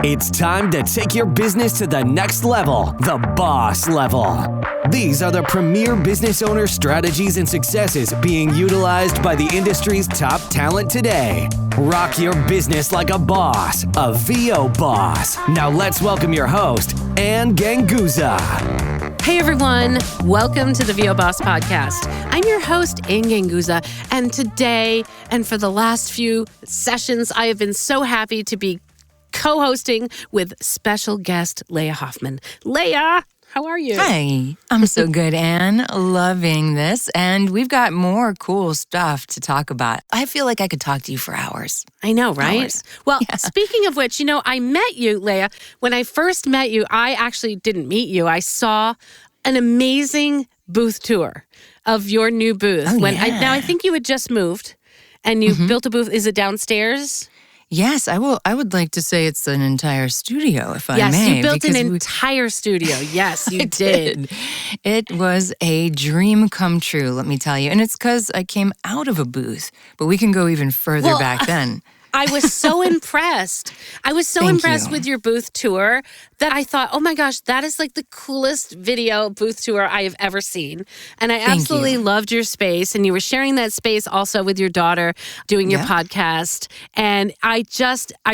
It's time to take your business to the next level, the boss level. These are the premier business owner strategies and successes being utilized by the industry's top talent today. Rock your business like a boss, a VO boss. Now let's welcome your host, Anne Ganguza. Hey everyone, welcome to the VO Boss Podcast. I'm your host, Anne Ganguza, and today and for the last few sessions, I have been so happy to be co-hosting with special guest Leah Hoffman. Leah, how are you? Hi, I'm so good, Anne. Loving this. And we've got more cool stuff to talk about. I feel like I could talk to you for hours. I know, right? Hours. Well, Speaking of which, I met you, Leah. When I first met you, I actually didn't meet you. I saw an amazing booth tour of your new booth. Now, I think you had just moved and you built a booth. Is it downstairs? Yes, I would like to say it's an entire studio, if I may. Yes, you built an entire studio. Yes, you did. It was a dream come true, let me tell you. And it's because I came out of a booth, but we can go even further back then. I was so impressed. I was so impressed with your booth tour that I thought, oh my gosh, that is like the coolest video booth tour I have ever seen. And I absolutely loved your space. And you were sharing that space also with your daughter doing your podcast. And I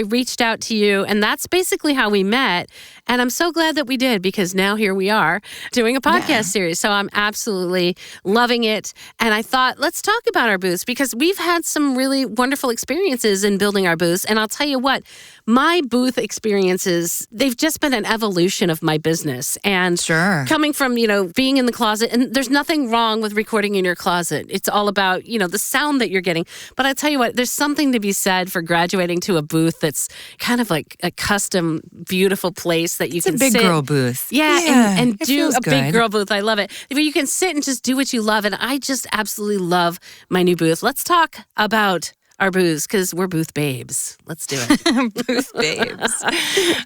reached out to you, and that's basically how we met. And I'm so glad that we did, because now here we are doing a podcast series. So I'm absolutely loving it. And I thought, let's talk about our booths, because we've had some really wonderful experiences in building our booths. And I'll tell you what, my booth experiences, they've just been an evolution of my business. And coming from, being in the closet, and there's nothing wrong with recording in your closet. It's all about, the sound that you're getting. But I tell you what, there's something to be said for graduating to a booth that's kind of like a custom, beautiful place that you can sit. It's a big girl booth. And do a good. big girl booth. I love it. Where you can sit and just do what you love. And I just absolutely love my new booth. Let's talk about our booths, because we're booth babes. Let's do it. Booth babes.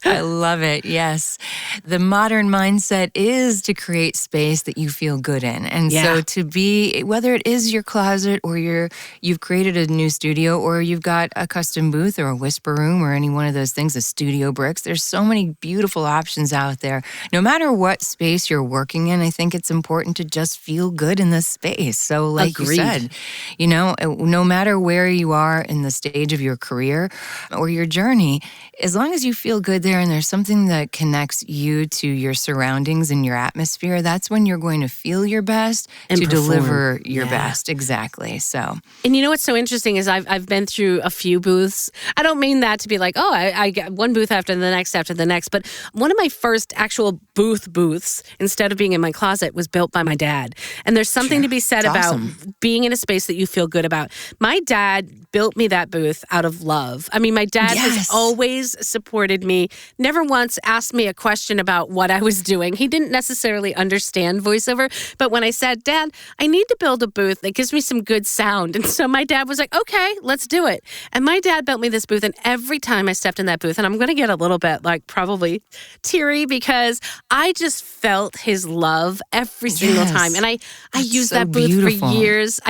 I love it. Yes. The modern mindset is to create space that you feel good in. And so to be, whether it is your closet or you've created a new studio, or you've got a custom booth or a whisper room or any one of those things, a studio bricks, there's so many beautiful options out there. No matter what space you're working in, I think it's important to just feel good in this space. So like you said, no matter where you are in the stage of your career or your journey, as long as you feel good there and there's something that connects you to your surroundings and your atmosphere, that's when you're going to feel your best and to deliver your best. Exactly. So, and you know what's so interesting is I've been through a few booths. I don't mean that to be like, I got one booth after the next, but one of my first actual booths, instead of being in my closet, was built by my dad. And there's something to be said about being in a space that you feel good about. My dad built me that booth out of love. I mean, my dad has always supported me, never once asked me a question about what I was doing. He didn't necessarily understand voiceover, but when I said, Dad, I need to build a booth that gives me some good sound. And so my dad was like, okay, let's do it. And my dad built me this booth, and every time I stepped in that booth, and I'm going to get a little bit probably teary, because I just felt his love every single time. And I used that booth for years.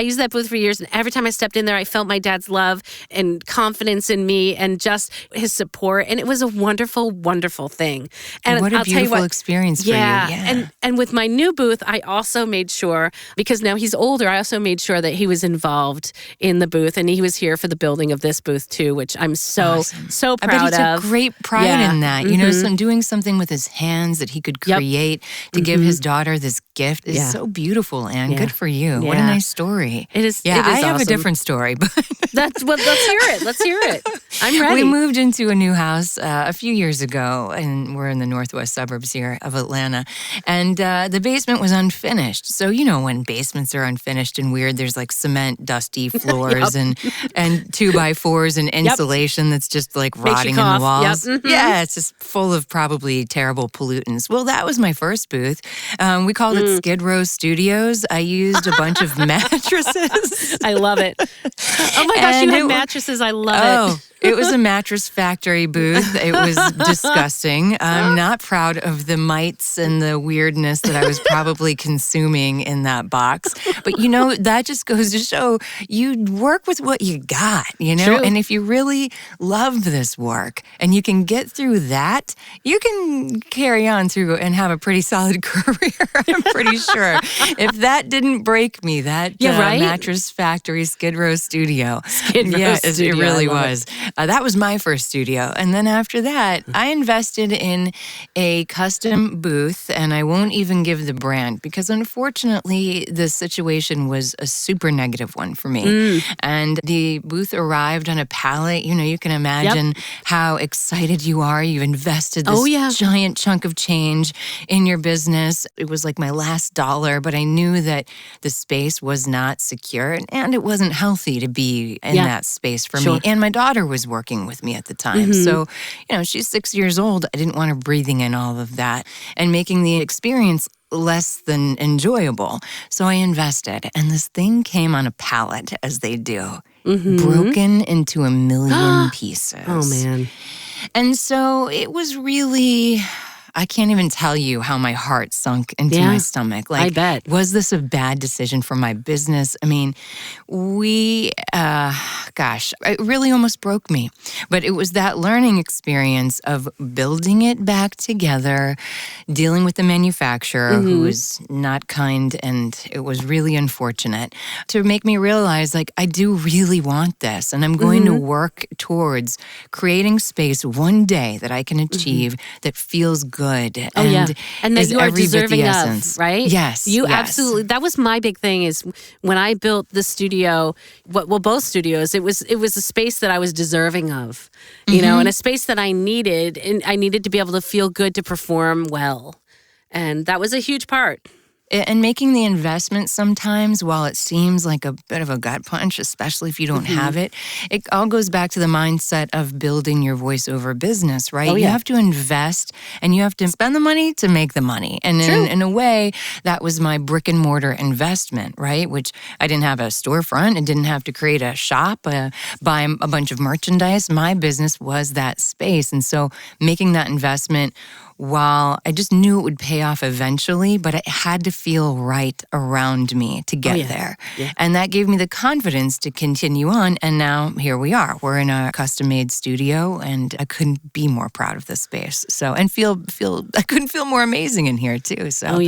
And every time I stepped in there, I felt my dad's love and confidence in me and just his support. And it was a wonderful, wonderful thing. And what a beautiful experience for you. Yeah. And with my new booth, I also made sure, because now he's older, I also made sure that he was involved in the booth, and he was here for the building of this booth too, which I'm so proud of. I bet he took great pride in that. Doing something with his hands that he could create to give his daughter this gift is so beautiful, Anne. Good for you. What a nice story. It is. Yeah, it is I have awesome. a different story, but let's hear it. I'm ready. We moved into a new house a few years ago, and we're in the northwest suburbs here of Atlanta. And the basement was unfinished. So when basements are unfinished and weird, there's like cement, dusty floors and 2x4s and insulation that's just like rotting in the walls. Yeah, it's just full of probably terrible pollutants. Well, that was my first booth. We called it Skid Row Studios. I used a bunch of mattresses. I love it. Oh my gosh, you have mattresses. I love it. It was a Mattress Factory booth. It was disgusting. I'm not proud of the mites and the weirdness that I was probably consuming in that box. But that just goes to show you work with what you got, True. And if you really love this work and you can get through that, you can carry on through and have a pretty solid career, I'm pretty sure. If that didn't break me, that right? Mattress Factory Skid Row studio. Skid Row Yes, studio, it really I love was. That was my first studio. And then after that, I invested in a custom booth, and I won't even give the brand because unfortunately the situation was a super negative one for me. And the booth arrived on a pallet. You can imagine how excited you are. You've invested this giant chunk of change in your business. It was like my last dollar, but I knew that the space was not secure and it wasn't healthy to be in that space for me. And my daughter was working with me at the time. So, she's 6 years old. I didn't want her breathing in all of that and making the experience less than enjoyable. So I invested, and this thing came on a pallet, as they do, broken into a million pieces. Oh, man. And so it was really, I can't even tell you how my heart sunk into my stomach. I bet. Was this a bad decision for my business? I mean, it really almost broke me. But it was that learning experience of building it back together, dealing with the manufacturer who was not kind, and it was really unfortunate, to make me realize, I do really want this, and I'm going to work towards creating space one day that I can achieve that feels good. And that you are deserving essence. of, right? Yes. You absolutely. That was my big thing is when I built the studio, both studios, it was a space that I was deserving of, and a space that I needed, and I needed to be able to feel good to perform well. And that was a huge part. And making the investment sometimes, while it seems like a bit of a gut punch, especially if you don't have it all goes back to the mindset of building your voiceover business, right? You have to invest and you have to spend the money to make the money. And in a way, that was my brick and mortar investment, right? Which I didn't have a storefront and didn't have to create a shop, buy a bunch of merchandise. My business was that space. And so making that investment, while I just knew it would pay off eventually, but it had to feel right around me to get there. Yeah. And that gave me the confidence to continue on. And now here we are. We're in a custom-made studio, and I couldn't be more proud of this space. So, and I couldn't feel more amazing in here too. So,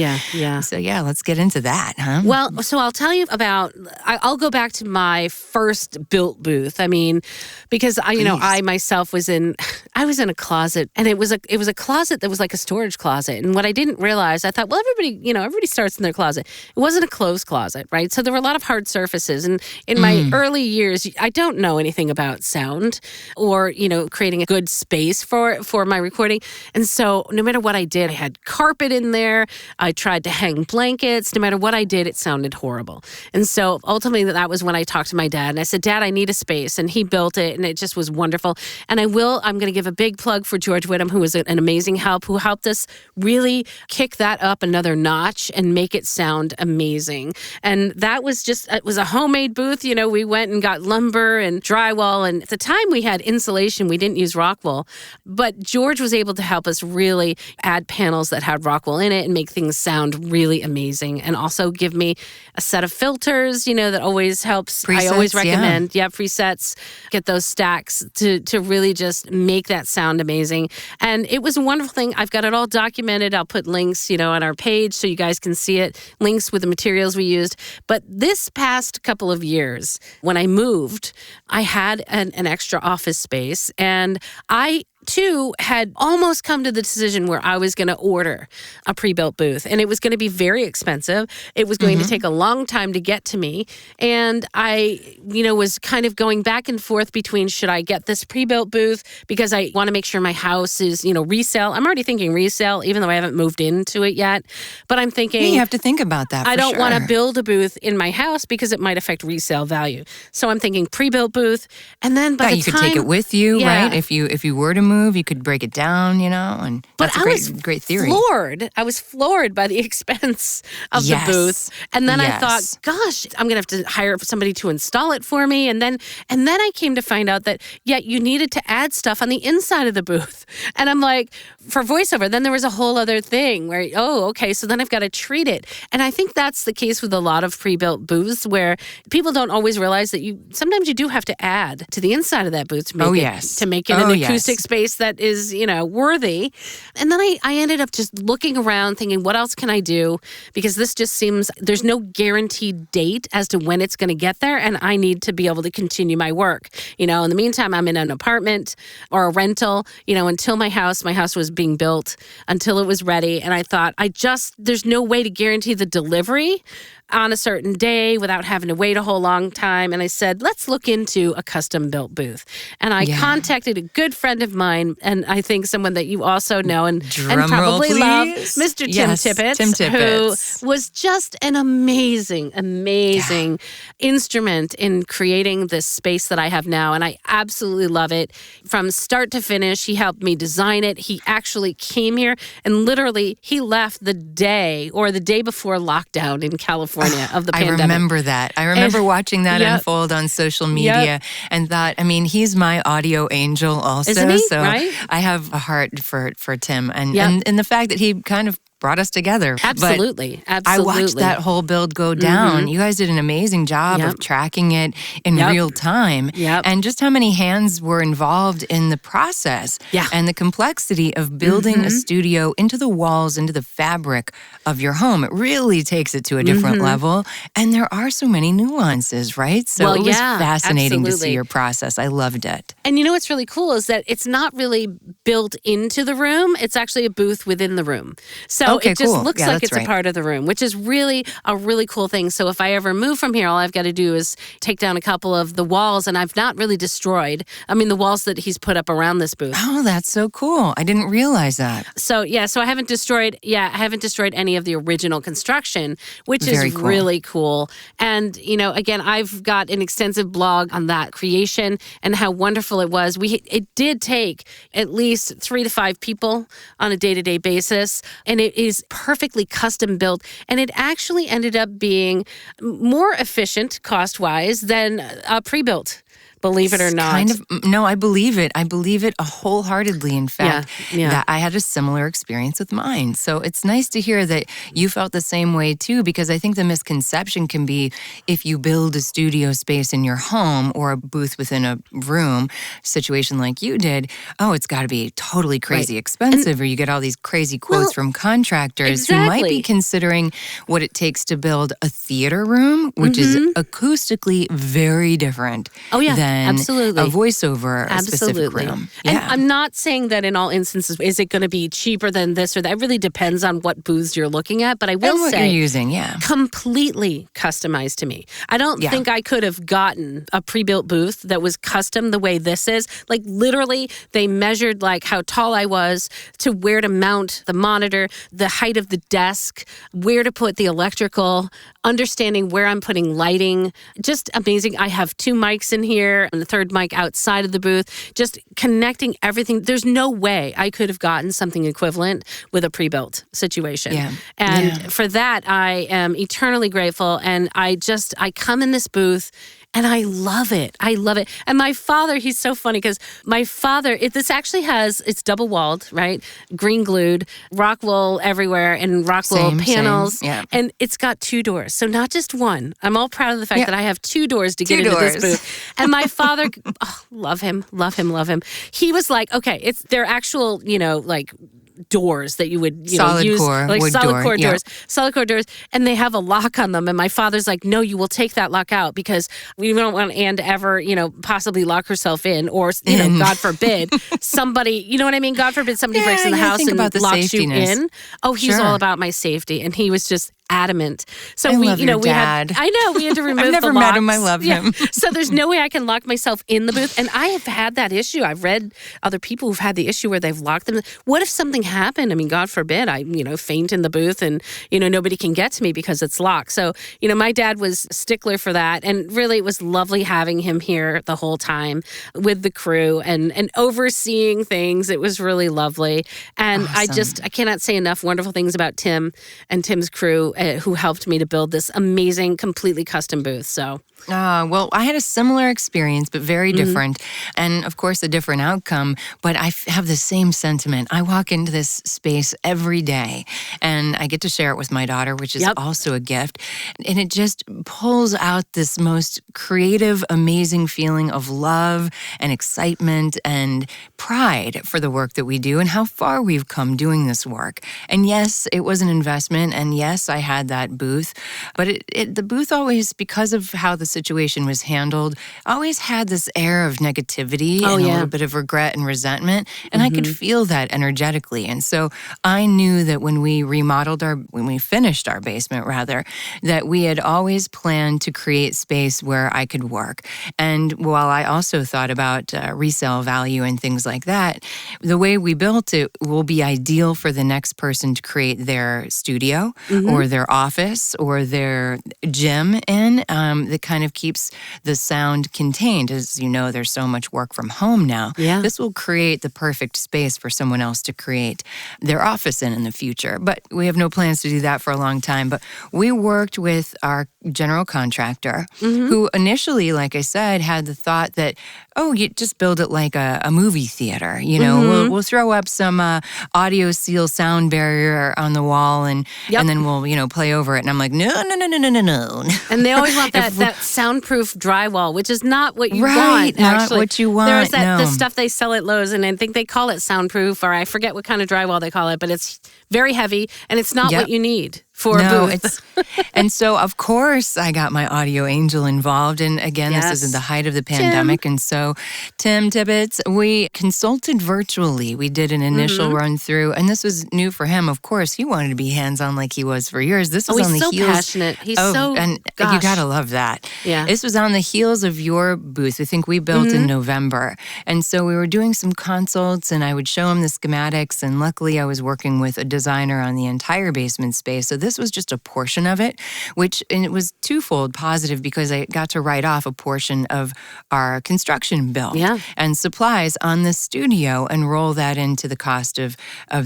So let's get into that, huh? Well, so I'll tell you I'll go back to my first built booth. I mean, because I myself was in a closet, and it was a closet that was like a storage closet. And what I didn't realize, I thought, well, everybody starts in their closet. It wasn't a closed closet, right? So there were a lot of hard surfaces. And in my early years, I don't know anything about sound or, creating a good space for my recording. And so no matter what I did, I had carpet in there. I tried to hang blankets. No matter what I did, it sounded horrible. And so ultimately that was when I talked to my dad, and I said, Dad, I need a space. And he built it, and it just was wonderful. And I'm going to give a big plug for George Whittam, who was an amazing help, who helped us really kick that up another notch and make it sound amazing. And that was it was a homemade booth. We went and got lumber and drywall. And at the time we had insulation. We didn't use Rockwool. But George was able to help us really add panels that had Rockwool in it and make things sound really amazing. And also give me a set of filters, that always helps. Presets, I always recommend, presets, get those stacks to really just make that sound amazing. And it was a wonderful thing. I've got it all documented. I'll put links, on our page so you guys can see it, links with the materials we used. But this past couple of years, when I moved, I had an extra office space, and I too had almost come to the decision where I was going to order a pre-built booth, and it was going to be very expensive. It was going to take a long time to get to me. And I, was kind of going back and forth between, should I get this pre-built booth because I want to make sure my house is, resale. I'm already thinking resale, even though I haven't moved into it yet. But I'm thinking, you have to think about that. I don't want to build a booth in my house because it might affect resale value. So I'm thinking pre-built booth, and then by the you time could take it with you, right? If you were to move move, you could break it down, and But that's great theory. I was floored by the expense of the booth. And then I thought, gosh, I'm going to have to hire somebody to install it for me. And then I came to find out that, you needed to add stuff on the inside of the booth. And I'm like, for voiceover, then there was a whole other thing where, okay, so then I've got to treat it. And I think that's the case with a lot of pre-built booths where people don't always realize that sometimes you do have to add to the inside of that booth to make it an acoustic space that is, worthy. And then I ended up just looking around thinking, what else can I do? Because this just seems, there's no guaranteed date as to when it's going to get there. And I need to be able to continue my work. In the meantime, I'm in an apartment or a rental, until my house was being built, until it was ready. And I thought, there's no way to guarantee the delivery on a certain day without having to wait a whole long time. And I said, let's look into a custom built booth. And I contacted a good friend of mine, and I think someone that you also know and probably love, Mr. Tim Tippett, who was just an amazing instrument in creating this space that I have now. And I absolutely love it. From start to finish, he helped me design it. He actually came here and literally he left the day before lockdown in California of the pandemic. I remember that. I remember watching that unfold on social media and thought, he's my audio angel also. Isn't he? So right? I have a heart for Tim and the fact that he kind of brought us together. Absolutely. I watched that whole build go down. Mm-hmm. You guys did an amazing job of tracking it in real time. And just how many hands were involved in the process. And the complexity of building a studio into the walls, into the fabric of your home. It really takes it to a different level. And there are so many nuances, right? So it was fascinating to see your process. I loved it. And what's really cool is that it's not really built into the room. It's actually a booth within the room. So it just looks like it's a part of the room, which is really a really cool thing. So if I ever move from here, all I've got to do is take down a couple of the walls, and I've not really destroyed. The walls that he's put up around this booth. Oh, that's so cool. I didn't realize that. So I haven't destroyed any of the original construction, which is really cool. And, again, I've got an extensive blog on that creation and how wonderful it was. It did take at least 3 to 5 people on a day-to-day basis, and it is perfectly custom built, and it actually ended up being more efficient cost-wise than a pre-built. Believe it or not. No, I believe it. I believe it wholeheartedly. In fact, that I had a similar experience with mine. So it's nice to hear that you felt the same way too, because I think the misconception can be if you build a studio space in your home or a booth within a room situation like you did, it's got to be totally crazy expensive, or you get all these crazy quotes from contractors who might be considering what it takes to build a theater room, which is acoustically very different than absolutely. A voiceover specific room. And I'm not saying that in all instances, is it going to be cheaper than this or that? It really depends on what booths you're looking at. But I will say, you're using, completely customized to me. I don't think I could have gotten a pre-built booth that was custom the way this is. Like literally, they measured like how tall I was to where to mount the monitor, the height of the desk, where to put the electrical, understanding where I'm putting lighting. Just amazing. I have 2 mics in here and the third mic outside of the booth, just connecting everything. There's no way I could have gotten something equivalent with a pre-built situation. And for that, I am eternally grateful. And I come in this booth and I love it. I love it. And my father, he's so funny because my father, this actually it's double walled, right? Green glued, rock wool everywhere and rock wool panels. And it's got 2 doors. So not just one. I'm all proud of the fact that I have 2 doors to get into this booth. And my father, love him. He was like, okay, they're actual, doors that you would use, like solid core doors, solid core doors, and they have a lock on them. And my father's like, no, you will take that lock out because we don't want Anne to ever, possibly lock herself in, or God forbid somebody, what I mean? God forbid somebody breaks in the house and locks you in. Oh, he's all about my safety, and he was just adamant. So I we, love your dad. we had to remove I've never the met him. locks. I love him. So there's no way I can lock myself in the booth. And I have had that issue. I've read other people who've had the issue where they've locked them. What if something happened? I mean, God forbid, I, faint in the booth and, nobody can get to me because it's locked. So, my dad was a stickler for that. And really, it was lovely having him here the whole time with the crew and overseeing things. It was really lovely. And Awesome. I cannot say enough wonderful things about Tim and Tim's crew who helped me to build this amazing, completely custom booth. So, Well, I had a similar experience, but very different. And of course, a different outcome. But I have the same sentiment. I walk into this space every day and I get to share it with my daughter, which is also a gift. And it just pulls out this most creative, amazing feeling of love and excitement and pride for the work that we do and how far we've come doing this work. And yes, it was an investment. And yes, I had that booth. But the booth always, because of how the situation was handled, always had this air of negativity and a little bit of regret and resentment. And I could feel that energetically. And so I knew that when we finished our basement rather, that we had always planned to create space where I could work. And while I also thought about resale value and things like that, the way we built it will be ideal for the next person to create their studio or their office or their gym in. That kind of keeps the sound contained. As you know, there's so much work from home now. Yeah. This will create the perfect space for someone else to create their office in the future. But we have no plans to do that for a long time. But we worked with our general contractor who initially, like I said, had the thought that, you just build it like a movie theater. We'll throw up some audio seal sound barrier on the wall and then we'll, play over it. And I'm like, no. And they always want that soundproof drywall, which is not what you right, want, not actually. what you want, There's the no. stuff they sell at Lowe's, and I think they call it soundproof, or I forget what kind of drywall they call it, but it's very heavy, and it's not what you need for a booth. And so, of course, I got my audio angel involved. And again, this is at the height of the pandemic. And so, Tim Tibbetts, we consulted virtually. We did an initial run through, and this was new for him. Of course, he wanted to be hands-on like he was for years. This was on the he's so heels. passionate. He's and you gotta love that. Yeah. This was on the heels of your booth. I think we built in November. And so we were doing some consults, and I would show him the schematics. And luckily, I was working with a designer on the entire basement space. So this was just a portion of it, and it was twofold positive because I got to write off a portion of our construction bill and supplies on the studio and roll that into the cost of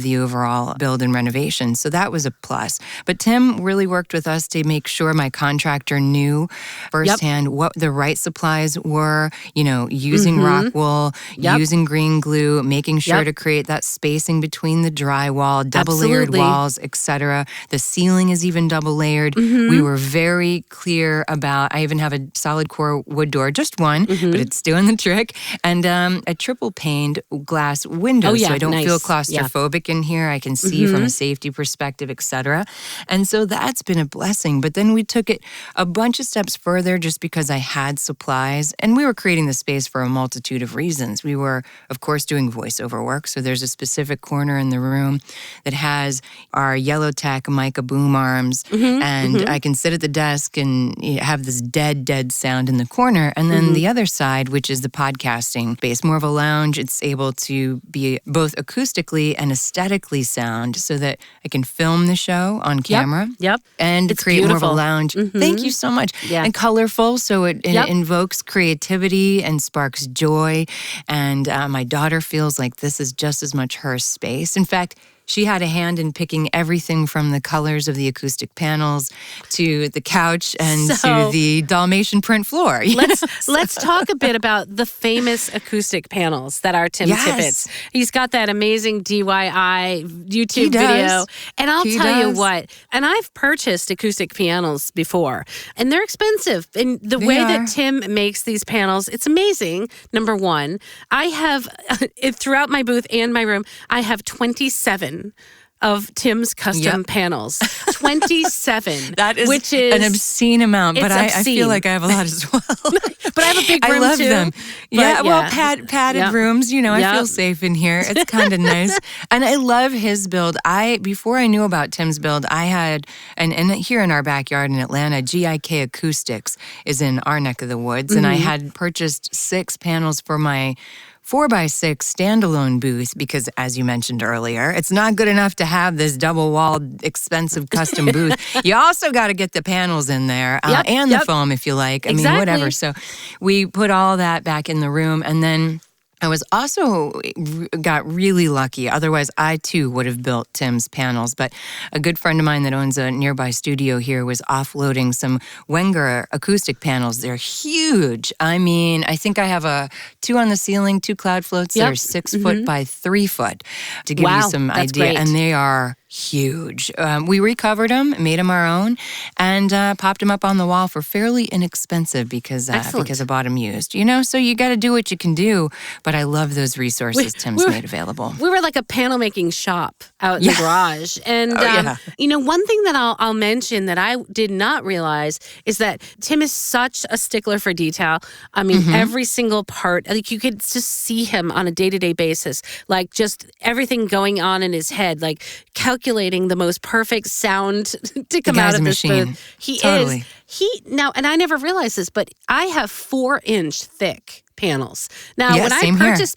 the overall build and renovation. So that was a plus. But Tim really worked with us to make sure my contractor knew firsthand what the right supplies were, using rock wool, using green glue, making sure to create that spacing between the drywall, double layered walls, etc. The ceiling is even double layered. We were very clear about, I even have a solid core wood door, just one, but it's doing the trick, and a triple paned glass window. So I don't feel claustrophobic in here. I can see from a safety perspective, etc. And so that's been a blessing. But then we took it a bunch of steps further just because I had supplies, and we were creating the space for a multitude of reasons. We were, of course, doing voiceover work. So there's a specific corner in the room that has our Yellow Tech mica boom arms, and I can sit at the desk and have this dead sound in the corner. And then the other side, which is the podcasting space, more of a lounge, it's able to be both acoustically and aesthetically sound so that I can film the show on camera and it's create beautiful. more of a lounge. Thank you so much. Yeah. And colorful, so it invokes creativity and sparks joy. And my daughter feels like this is just as much her space. In fact, she had a hand in picking everything from the colors of the acoustic panels to the couch and to the Dalmatian print floor. Let's talk a bit about the famous acoustic panels that are Tim Tibbetts. He's got that amazing DIY YouTube video. And I'll tell you what, and I've purchased acoustic pianos before, and they're expensive. And the way that Tim makes these panels, it's amazing. Number one, I have, throughout my booth and my room, I have 27 of Tim's custom panels. 27. That is which is an obscene amount, but I feel like I have a lot as well. But I have a big room I love too. them. Well, padded rooms, I feel safe in here. It's kind of nice. And I love his build. Before I knew about Tim's build, I had, and here in our backyard in Atlanta, GIK Acoustics is in our neck of the woods. And I had purchased 6 panels for my 4x6 standalone booth because, as you mentioned earlier, it's not good enough to have this double-walled, expensive custom booth. You also got to get the panels in there and the foam if you like. I mean, whatever. So we put all that back in the room, and then I was also got really lucky. Otherwise, I too would have built Tim's panels. But a good friend of mine that owns a nearby studio here was offloading some Wenger acoustic panels. They're huge. I mean, I think I have 2 on the ceiling, 2 cloud floats that are 6 foot by 3 foot to give you some idea. Great. And they are huge. We recovered them, made them our own, and popped them up on the wall for fairly inexpensive because I bought them used. So you got to do what you can do. But I love those resources Tim's made available. We were like a panel making shop out in the garage. And, one thing that I'll mention that I did not realize is that Tim is such a stickler for detail. I mean, every single part, like you could just see him on a day-to-day basis, like just everything going on in his head, like calculating the most perfect sound to come out of this booth. He is. Now, and I never realized this, but I have 4-inch thick panels. Now, when I purchased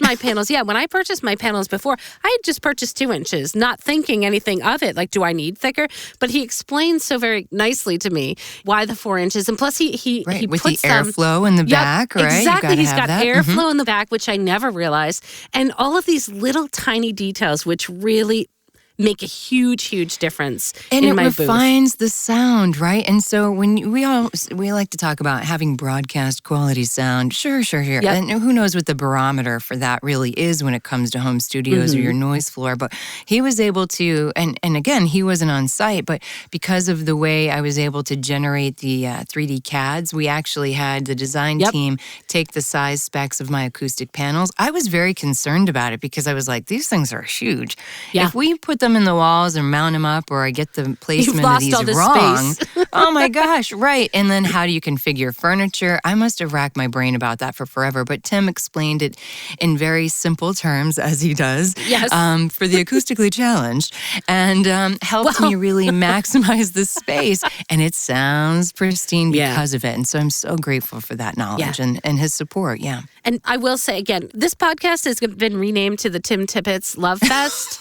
my panels before, I had just purchased 2 inches, not thinking anything of it. Like, do I need thicker? But he explained so very nicely to me why the 4 inches. And plus, he with puts the airflow in the back, right? Exactly. He's got airflow in the back, which I never realized. And all of these little tiny details, which really make a huge, huge difference in my booth. And it refines the sound, right? And so when we like to talk about having broadcast quality sound, sure. Yep. And who knows what the barometer for that really is when it comes to home studios or your noise floor. But he was able to, and again, he wasn't on site, but because of the way I was able to generate the 3D CADs, we actually had the design team take the size specs of my acoustic panels. I was very concerned about it because I was like, these things are huge. Yeah. If we put them in the walls or mount them up, or I get the placement of these wrong. Oh my gosh, right. And then how do you configure furniture? I must have racked my brain about that for forever, but Tim explained it in very simple terms, as he does, for the acoustically challenged, and helped me really maximize the space. And it sounds pristine because of it. And so I'm so grateful for that knowledge and his support. Yeah. And I will say again, this podcast has been renamed to the Tim Tippett's Love Fest.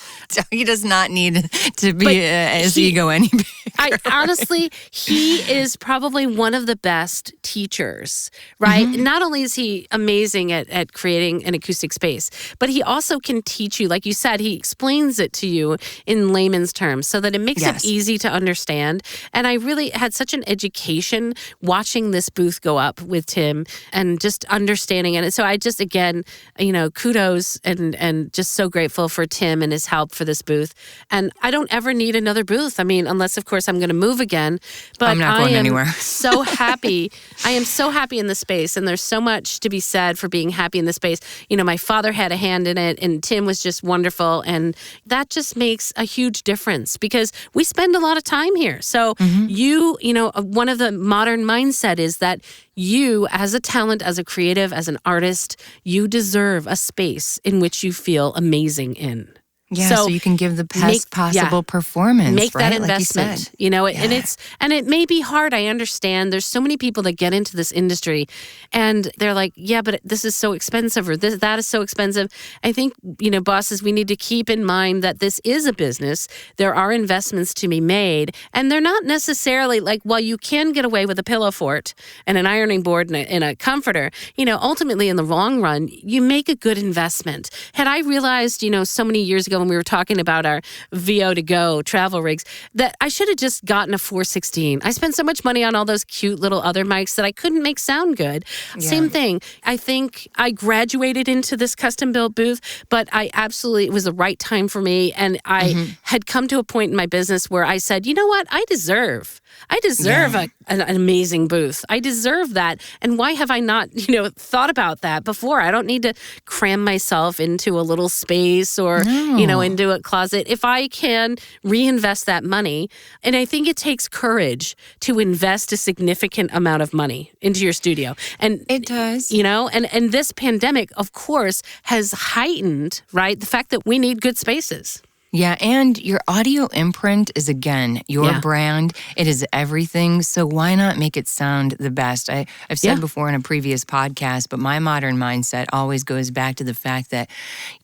He does not need to be his ego any bigger. Honestly, he is probably one of the best teachers, right? Not only is he amazing at creating an acoustic space, but he also can teach you, like you said, he explains it to you in layman's terms so that it makes it easy to understand. And I really had such an education watching this booth go up with Tim and just understanding it. And so I just, again, kudos and just so grateful for Tim and his help for this booth. And I don't ever need another booth. I mean, unless, of course, I'm going to move again. But I'm not going anywhere. So happy. I am so happy in the space. And there's so much to be said for being happy in the space. My father had a hand in it, and Tim was just wonderful. And that just makes a huge difference because we spend a lot of time here. So one of the modern mindset is that you, as a talent, as a creative, as an artist, you deserve a space in which you feel amazing in. Yeah, so you can give the best possible performance. Make right? that investment, and it may be hard. I understand. There's so many people that get into this industry, and they're like, "Yeah, but this is so expensive, or that is so expensive." I think bosses, we need to keep in mind that this is a business. There are investments to be made, and they're not necessarily like, while you can get away with a pillow fort and an ironing board and a comforter. Ultimately, in the long run, you make a good investment. Had I realized, so many years ago, when we were talking about our VO2Go travel rigs, that I should have just gotten a 416. I spent so much money on all those cute little other mics that I couldn't make sound good. Yeah. Same thing. I think I graduated into this custom built booth, but it was the right time for me. And I had come to a point in my business where I said, you know what? I deserve an amazing booth. I deserve that. And why have I not, thought about that before? I don't need to cram myself into a little space or, into a closet, if I can reinvest that money, and I think it takes courage to invest a significant amount of money into your studio. And it does. And this pandemic, of course, has heightened, right, the fact that we need good spaces. Yeah, and your audio imprint is, again, your brand. It is everything, so why not make it sound the best? I've said before in a previous podcast, but my modern mindset always goes back to the fact that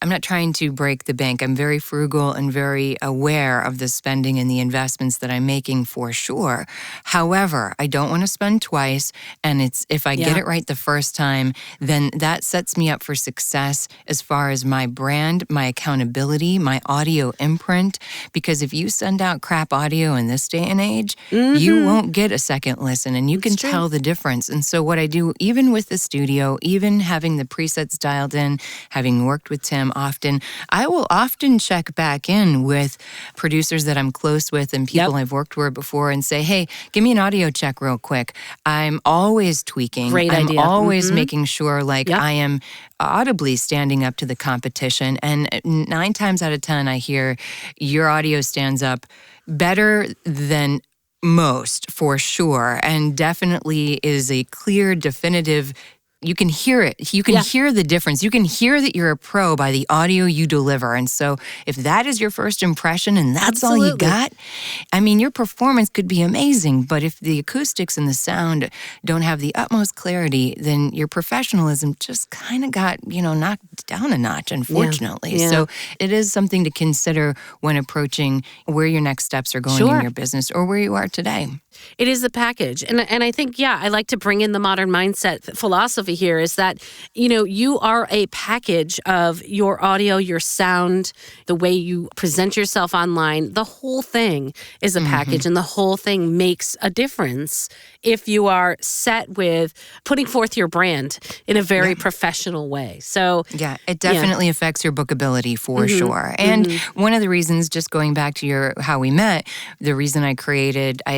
I'm not trying to break the bank. I'm very frugal and very aware of the spending and the investments that I'm making for sure. However, I don't want to spend twice, and if I get it right the first time, then that sets me up for success as far as my brand, my accountability, my audio imprint, because if you send out crap audio in this day and age, you won't get a second listen, and you can tell the difference. And so what I do, even with the studio, even having the presets dialed in, having worked with Tim often, I will often check back in with producers that I'm close with and people I've worked with before and say, hey, give me an audio check real quick. I'm always tweaking. Great idea. I'm always making sure I am audibly standing up to the competition. And 9 times out of 10, I hear your audio stands up better than most, for sure, and definitely is a clear, definitive. You can hear it. You can hear the difference. You can hear that you're a pro by the audio you deliver. And so if that is your first impression and that's all you got, I mean, your performance could be amazing. But if the acoustics and the sound don't have the utmost clarity, then your professionalism just kind of got, knocked down a notch, unfortunately. Yeah. So it is something to consider when approaching where your next steps are going in your business or where you are today. It is the package. And I think, I like to bring in the modern mindset philosophy here is that, you are a package of your audio, your sound, the way you present yourself online. The whole thing is a package, and the whole thing makes a difference if you are set with putting forth your brand in a very professional way. So yeah, it definitely affects your bookability for sure. And one of the reasons, just going back to how we met, the reason I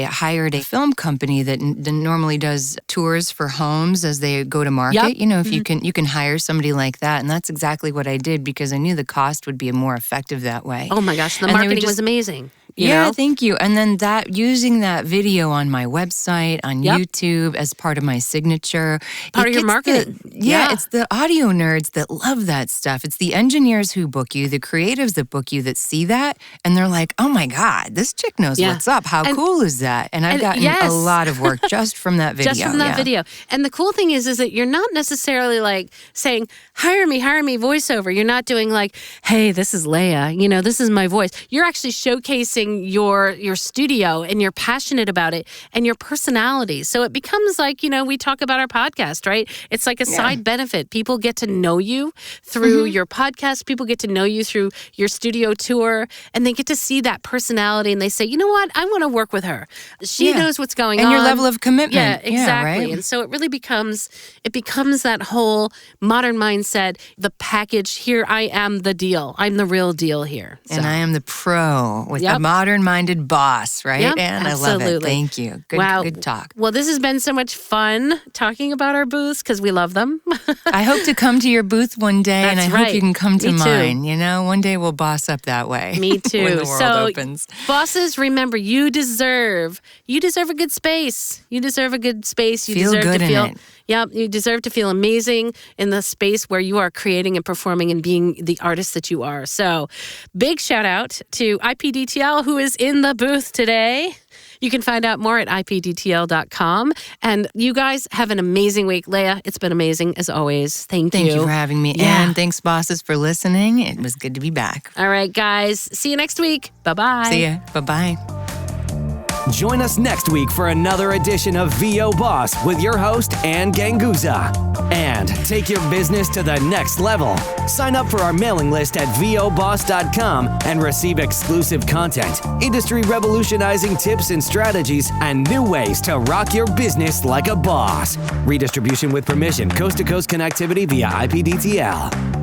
hired a film company that normally does tours for homes as they go to market. If you can hire somebody like that, and that's exactly what I did because I knew the cost would be more effective that way. Oh my gosh, the marketing was amazing. Thank you. And then using that video on my website, on YouTube as part of my signature. Part of your marketing. It's the audio nerds that love that stuff. It's the engineers who book you, the creatives that book you that see that, and they're like, oh my God, this chick knows what's up. How cool is that? And I've gotten a lot of work just from that video. Just from that video. And the cool thing is that you're not necessarily like saying, hire me, voiceover. You're not doing like, hey, this is Leah, this is my voice. You're actually showcasing your studio, and you're passionate about it and your personality. So it becomes like, we talk about our podcast, right? It's like a side benefit. People get to know you through your podcast. People get to know you through your studio tour, and they get to see that personality, and they say, you know what? I want to work with her. She knows what's going on. And your level of commitment. Yeah, exactly. Right? And so it really becomes that whole modern mindset, the package. Here I am the deal. I'm the real deal here. So. And I am the pro with a modern-minded boss, right? Yep, and absolutely. I love it. Thank you. Good talk. Well, this has been so much fun talking about our booths because we love them. I hope to come to your booth one day, and I hope you can come to mine. Too. One day we'll boss up that way. Me too. When the world opens. Bosses, remember, you deserve a good space. You deserve a good space. You deserve good to feel in it. Yep, you deserve to feel amazing in the space where you are creating and performing and being the artist that you are. So, big shout out to IPDTL, who is in the booth today. You can find out more at ipdtl.com. And you guys have an amazing week. Leah, it's been amazing as always. Thank you. Thank you for having me. Yeah. And thanks, bosses, for listening. It was good to be back. All right, guys. See you next week. Bye-bye. See ya. Bye-bye. Join us next week for another edition of VO Boss with your host, Ann Ganguza. And take your business to the next level. Sign up for our mailing list at voboss.com and receive exclusive content, industry revolutionizing tips and strategies, and new ways to rock your business like a boss. Redistribution with permission, coast-to-coast connectivity via IPDTL.